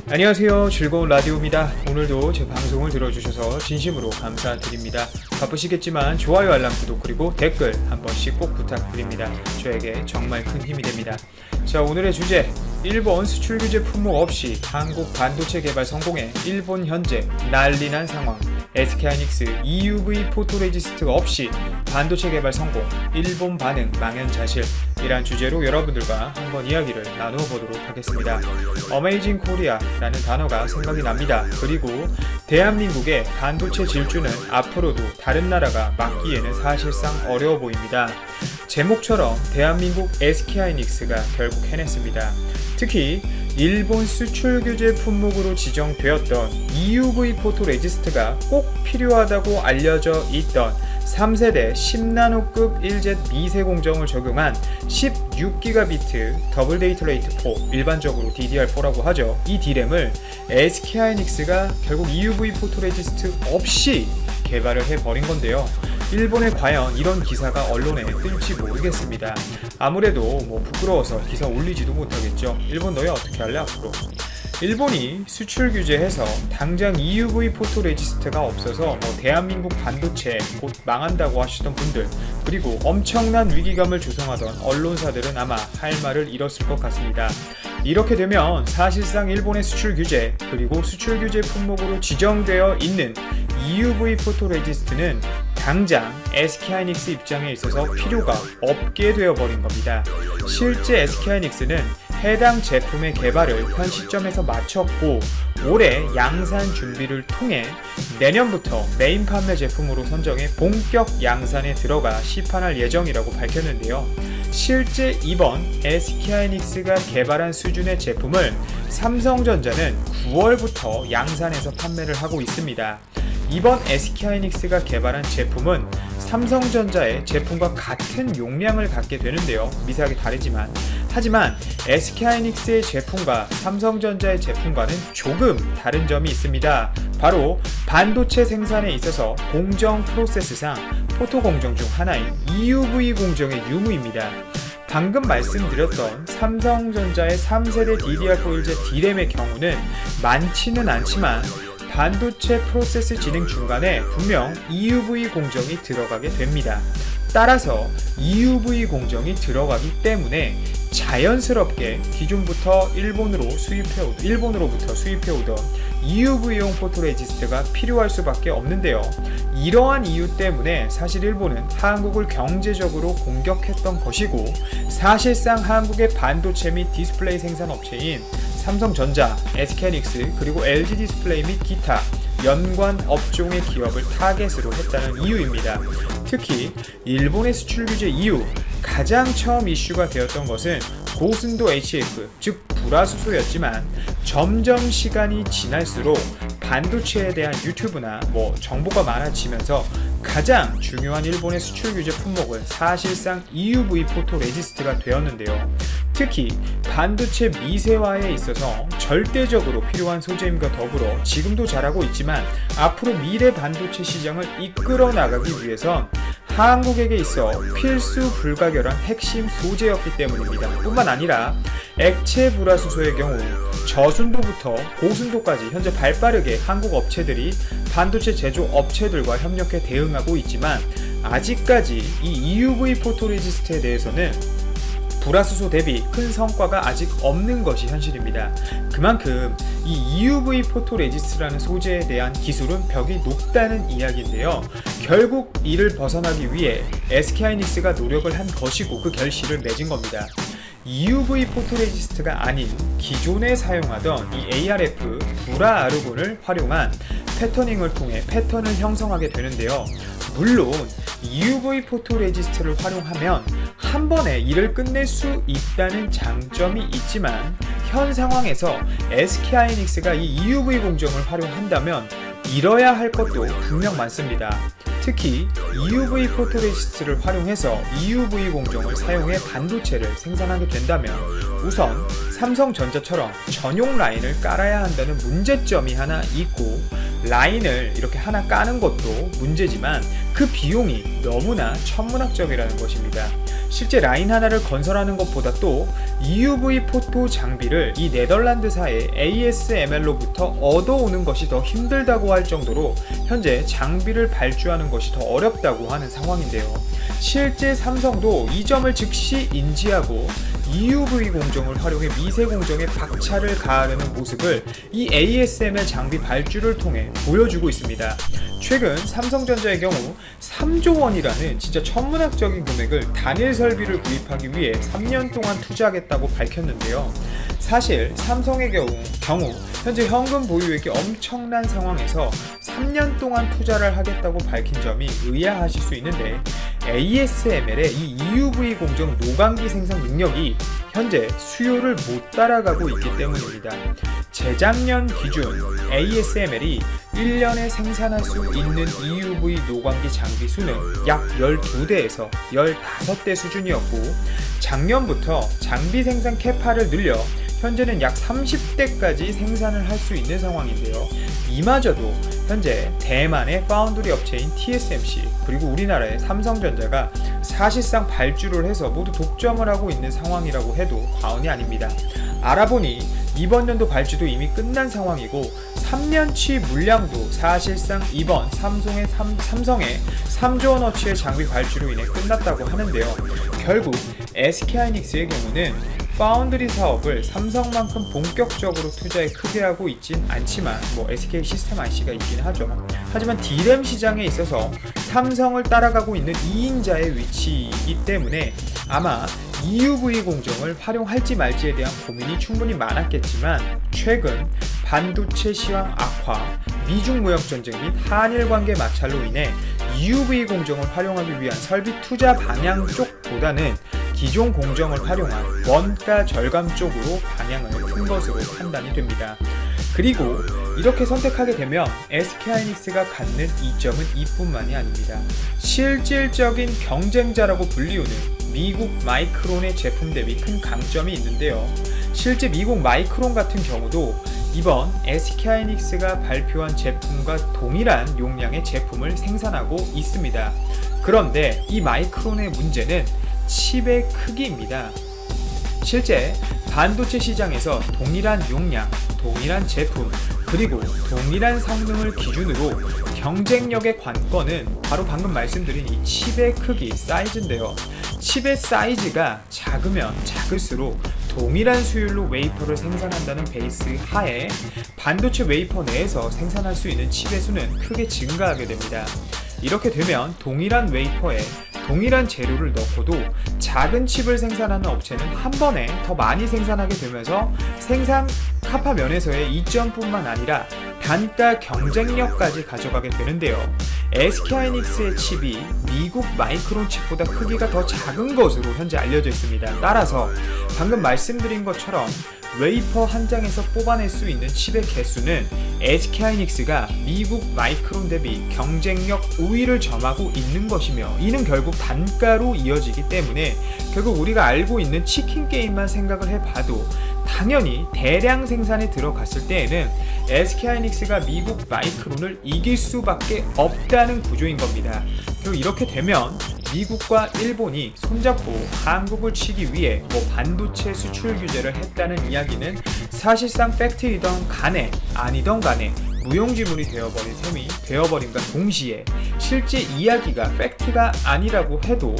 안녕하세요. 즐거운 라디오입니다. 오늘도 제 방송을 들어주셔서 진심으로 감사드립니다. 바쁘시겠지만 좋아요, 알람, 구독, 그리고 댓글 한 번씩 꼭 부탁드립니다. 저에게 정말 큰 힘이 됩니다. 자, 오늘의 주제, 일본 수출 규제 품목 없이 한국 반도체 개발 성공에 일본 현재 난리난 상황, SK하이닉스 EUV 포토레지스트 없이 반도체 개발 성공, 일본 반응 망연자실, 이란 주제로 여러분들과 한번 이야기를 나누어 보도록 하겠습니다. 어메이징 코리아라는 단어가 생각이 납니다. 그리고 대한민국의 반도체 질주는 앞으로도 다른 나라가 막기에는 사실상 어려워 보입니다. 제목처럼 대한민국 SK하이닉스가 결국 해냈습니다. 특히 일본 수출 규제 품목으로 지정되었던 EUV 포토레지스트가 꼭 필요하다고 알려져 있던 3세대 10나노급 1Z 미세 공정을 적용한 16GB 더블 데이터 레이트 4, 일반적으로 DDR4라고 하죠. 이 D램을 SK하이닉스가 결국 EUV 포토레지스트 없이 개발을 해버린 건데요. 일본에 과연 이런 기사가 언론에 뜰지 모르겠습니다. 아무래도 부끄러워서 기사 올리지도 못하겠죠. 일본 너희 어떻게 할래 앞으로? 일본이 수출 규제해서 당장 EUV 포토레지스트가 없어서 대한민국 반도체 곧 망한다고 하시던 분들, 그리고 엄청난 위기감을 조성하던 언론사들은 아마 할 말을 잃었을 것 같습니다. 이렇게 되면 사실상 일본의 수출 규제, 그리고 수출 규제 품목으로 지정되어 있는 EUV 포토레지스트는 당장 SK하이닉스 입장에 있어서 필요가 없게 되어버린 겁니다. 실제 SK하이닉스는 해당 제품의 개발을 현 시점에서 마쳤고 올해 양산 준비를 통해 내년부터 메인 판매 제품으로 선정해 본격 양산에 들어가 시판할 예정이라고 밝혔는데요. 실제 이번 SK하이닉스가 개발한 수준의 제품을 삼성전자는 9월부터 양산해서 판매를 하고 있습니다. 이번 SK하이닉스가 개발한 제품은 삼성전자의 제품과 같은 용량을 갖게 되는데요. 미세하게 다르지만, 하지만 SK하이닉스의 제품과 삼성전자의 제품과는 조금 다른 점이 있습니다. 바로 반도체 생산에 있어서 공정 프로세스상 포토 공정 중 하나인 EUV 공정의 유무입니다. 방금 말씀드렸던 삼성전자의 3세대 DDR4 D램의 경우는 많지는 않지만 반도체 프로세스 진행 중간에 분명 EUV 공정이 들어가게 됩니다. 따라서 EUV 공정이 들어가기 때문에 자연스럽게 기존부터 일본으로부터 수입해오던 EUV용 포토레지스트가 필요할 수밖에 없는데요. 이러한 이유 때문에 사실 일본은 한국을 경제적으로 공격했던 것이고, 사실상 한국의 반도체 및 디스플레이 생산 업체인 삼성전자, SK하이닉스, 그리고 LG 디스플레이 및 기타 연관 업종의 기업을 타겟으로 했다는 이유입니다. 특히 일본의 수출 규제 이후 가장 처음 이슈가 되었던 것은 고순도 HF, 즉 불화수소였지만 점점 시간이 지날수록 반도체에 대한 유튜브나 정보가 많아지면서 가장 중요한 일본의 수출 규제 품목은 사실상 EUV 포토레지스트가 되었는데요. 특히 반도체 미세화에 있어서 절대적으로 필요한 소재임과 더불어 지금도 잘하고 있지만 앞으로 미래 반도체 시장을 이끌어 나가기 위해선 한국에게 있어 필수 불가결한 핵심 소재였기 때문입니다. 뿐만 아니라 액체 불화수소의 경우 저순도부터 고순도까지 현재 발빠르게 한국 업체들이 반도체 제조 업체들과 협력해 대응하고 있지만 아직까지 이 EUV 포토레지스트에 대해서는 불화수소 대비 큰 성과가 아직 없는 것이 현실입니다. 그만큼 이 EUV 포토레지스트라는 소재에 대한 기술은 벽이 높다는 이야기인데요. 결국 이를 벗어나기 위해 SK하이닉스가 노력을 한 것이고 그 결실을 맺은 겁니다. EUV 포토레지스트가 아닌 기존에 사용하던 이 ARF 불화 아르곤을 활용한 패터닝을 통해 패턴을 형성하게 되는데요. 물론 EUV 포토레지스트를 활용하면 한 번에 일을 끝낼 수 있다는 장점이 있지만 현 상황에서 SK하이닉스가 이 EUV 공정을 활용한다면 잃어야 할 것도 분명 많습니다. 특히 EUV 포토레지스트를 활용해서 EUV 공정을 사용해 반도체를 생산하게 된다면 우선 삼성전자처럼 전용 라인을 깔아야 한다는 문제점이 하나 있고, 라인을 이렇게 하나 까는 것도 문제지만 그 비용이 너무나 천문학적이라는 것입니다. 실제 라인 하나를 건설하는 것보다 또 EUV 포토 장비를 이 네덜란드사의 ASML로부터 얻어오는 것이 더 힘들다고 할 정도로 현재 장비를 발주하는 것이 더 어렵다고 하는 상황인데요. 실제 삼성도 이 점을 즉시 인지하고 EUV 공정을 활용해 미세 공정에 박차를 가하려는 모습을 이 ASML 장비 발주를 통해 보여주고 있습니다. 최근 삼성전자의 경우 3조 원이라는 진짜 천문학적인 금액을 단일 설비를 구입하기 위해 3년 동안 투자하겠다고 밝혔는데요. 사실 삼성의 경우 현재 현금 보유액이 엄청난 상황에서 3년 동안 투자를 하겠다고 밝힌 점이 의아하실 수 있는데, ASML의 이 EUV 공정 노광기 생산 능력이 현재 수요를 못 따라가고 있기 때문입니다. 재작년 기준 ASML이 1년에 생산할 수 있는 EUV 노광기 장비 수는 약 12대에서 15대 수준이었고, 작년부터 장비 생산 캐파를 늘려 현재는 약 30대까지 생산을 할 수 있는 상황인데요. 이마저도 현재 대만의 파운드리 업체인 TSMC 그리고 우리나라의 삼성전자가 사실상 발주를 해서 모두 독점을 하고 있는 상황이라고 해도 과언이 아닙니다. 알아보니 이번 연도 발주도 이미 끝난 상황이고 3년치 물량도 사실상 이번 삼성의 3조 원어치의 장비 발주로 인해 끝났다고 하는데요. 결국 SK하이닉스의 경우는 파운드리 사업을 삼성만큼 본격적으로 투자에 크게 하고 있진 않지만 SK 시스템 IC가 있긴 하죠. 하지만 D램 시장에 있어서 삼성을 따라가고 있는 2인자의 위치이기 때문에 아마 EUV 공정을 활용할지 말지에 대한 고민이 충분히 많았겠지만, 최근 반도체 시황 악화, 미중 무역 전쟁 및 한일 관계 마찰로 인해 EUV 공정을 활용하기 위한 설비 투자 방향 쪽보다는 기존 공정을 활용한 원가 절감 쪽으로 방향을 튼 것으로 판단이 됩니다. 그리고 이렇게 선택하게 되면 SK하이닉스가 갖는 이점은 이뿐만이 아닙니다. 실질적인 경쟁자라고 불리우는 미국 마이크론의 제품 대비 큰 강점이 있는데요. 실제 미국 마이크론 같은 경우도 이번 SK하이닉스가 발표한 제품과 동일한 용량의 제품을 생산하고 있습니다. 그런데 이 마이크론의 문제는 칩의 크기입니다. 실제 반도체 시장에서 동일한 용량, 동일한 제품, 그리고 동일한 성능을 기준으로 경쟁력의 관건은 바로 방금 말씀드린 이 칩의 크기, 사이즈인데요. 칩의 사이즈가 작으면 작을수록 동일한 수율로 웨이퍼를 생산한다는 베이스 하에 반도체 웨이퍼 내에서 생산할 수 있는 칩의 수는 크게 증가하게 됩니다. 이렇게 되면 동일한 웨이퍼에 동일한 재료를 넣고도 작은 칩을 생산하는 업체는 한 번에 더 많이 생산하게 되면서 생산 카파 면에서의 이점뿐만 아니라 단가 경쟁력까지 가져가게 되는데요. SK하이닉스의 칩이 미국 마이크론 칩보다 크기가 더 작은 것으로 현재 알려져 있습니다. 따라서 방금 말씀드린 것처럼 웨이퍼 한 장에서 뽑아낼 수 있는 칩의 개수는 SK하이닉스가 미국 마이크론 대비 경쟁력 우위를 점하고 있는 것이며, 이는 결국 단가로 이어지기 때문에 결국 우리가 알고 있는 치킨 게임만 생각을 해봐도 당연히 대량 생산에 들어갔을 때에는 SK하이닉스가 미국 마이크론을 이길 수밖에 없다는 구조인 겁니다. 그리고 이렇게 되면 미국과 일본이 손잡고 한국을 치기 위해 반도체 수출 규제를 했다는 이야기는 사실상 팩트이던 간에 아니던 간에 무용지물이 되어버린 셈이 되어버림과 동시에 실제 이야기가 팩트가 아니라고 해도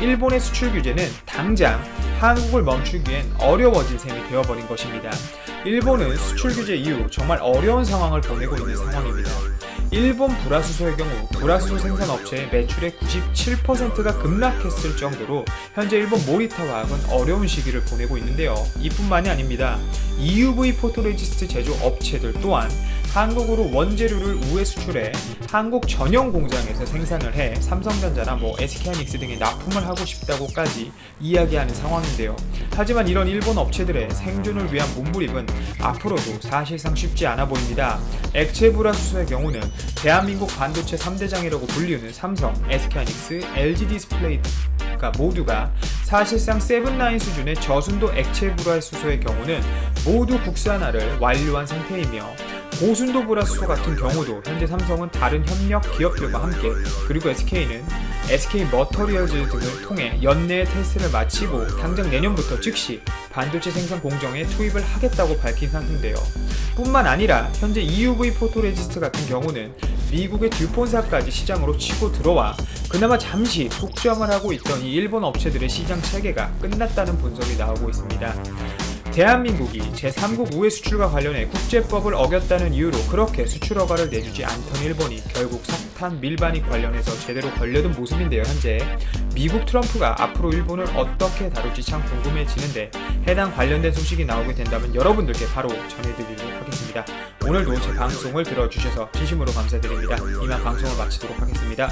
일본의 수출 규제는 당장 한국을 멈추기엔 어려워진 셈이 되어버린 것입니다. 일본은 수출 규제 이후 정말 어려운 상황을 보내고 있는 상황입니다. 일본 불화수소의 경우 불화수소 생산 업체의 매출의 97%가 급락했을 정도로 현재 일본 모리타 화학은 어려운 시기를 보내고 있는데요. 이뿐만이 아닙니다. EUV 포토레지스트 제조 업체들 또한 한국으로 원재료를 우회 수출해 한국 전용 공장에서 생산을 해 삼성전자나 SK하이닉스 등에 납품을 하고 싶다고까지 이야기하는 상황인데요. 하지만 이런 일본 업체들의 생존을 위한 몸부림은 앞으로도 사실상 쉽지 않아 보입니다. 액체 불화수소의 경우는 대한민국 반도체 3대장이라고 불리우는 삼성, SK하이닉스, LG디스플레이가 모두가 사실상 세븐나인 수준의 저순도 액체 불화수소의 경우는 모두 국산화를 완료한 상태이며, 고순도 불화수소 같은 경우도 현재 삼성은 다른 협력 기업들과 함께, 그리고 SK는 SK 머터리얼즈 등을 통해 연내 테스트를 마치고 당장 내년부터 즉시 반도체 생산 공정에 투입을 하겠다고 밝힌 상태인데요. 뿐만 아니라 현재 EUV 포토레지스트 같은 경우는 미국의 듀폰사까지 시장으로 치고 들어와 그나마 잠시 독점을 하고 있던 이 일본 업체들의 시장 체계가 끝났다는 분석이 나오고 있습니다. 대한민국이 제3국 우회 수출과 관련해 국제법을 어겼다는 이유로 그렇게 수출 허가를 내주지 않던 일본이 결국 석탄 밀반입 관련해서 제대로 걸려든 모습인데요. 현재 미국 트럼프가 앞으로 일본을 어떻게 다룰지 참 궁금해지는데 해당 관련된 소식이 나오게 된다면 여러분들께 바로 전해드리도록 하겠습니다. 오늘도 제 방송을 들어주셔서 진심으로 감사드립니다. 이만 방송을 마치도록 하겠습니다.